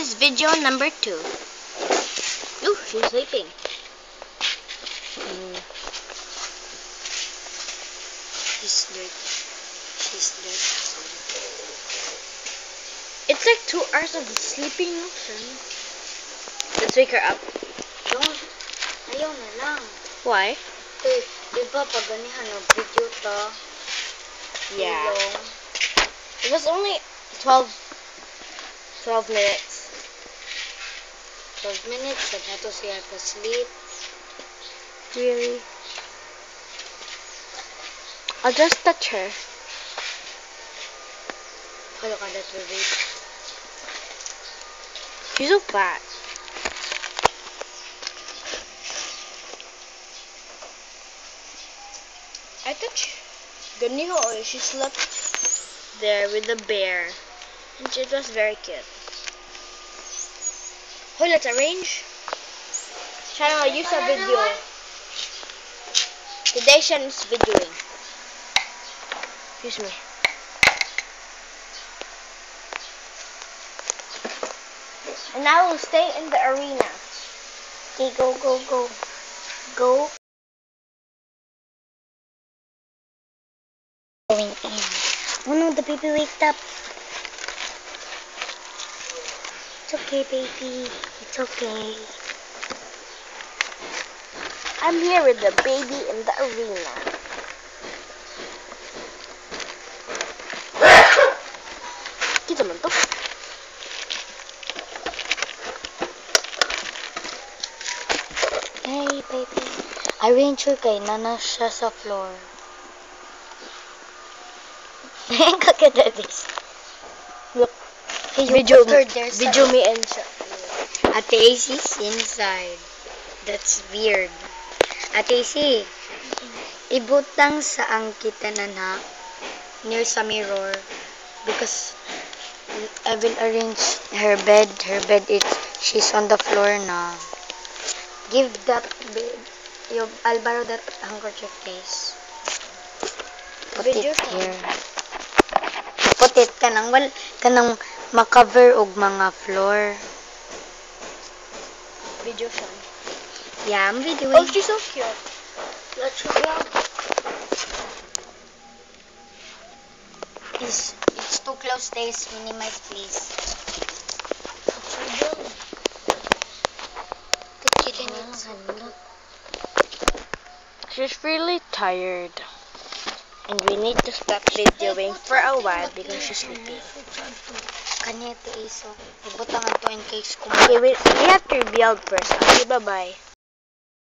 This is video number 2. Ooh, she's sleeping. She's dead. It's like 2 hours of sleeping motion. Let's wake her up. Don't. Ayaw na lang. Why? Diba pag ganihan na video ta? Yeah. Long. It was only 12 minutes. 12 minutes. Sad na to siya pa-sleep. Really? I'll just touch her. Kalo ka that will wait. She's so fat. I touched Ganiho. She slept there with the bear. And it was very cute. Oh, let's arrange. Channel, use a video. Today Shan's videoing. Excuse me. And I will stay in the arena. Okay, go. Go. Going in. Oh no, the baby waked up. It's okay, baby. It's okay. I'm here with the baby in the arena. Kita man to. Hey, baby. Arrange her kay nana siya sa floor. Kakadadis. Look. Hey, you Video put her there me and siya. Ate AC's inside. That's weird. Ate AC, ibutang sa ang kita na near sa mirror because I will arrange her bed. Her bed she's on the floor na. Give that bed. I'll borrow that handkerchief, please. Put Video it here. Put it kanang makover og mga floor. Video siya. Yeah, I'm videoing. Oh, she's so cute. Let's show you. It's too close, days. Minimize, please. She's really tired. And we need to stop videoing for a while because she's sleeping. Kanete iso. Ibutangan to in case kung Okay, we have to rebuild first. Okay, bye-bye.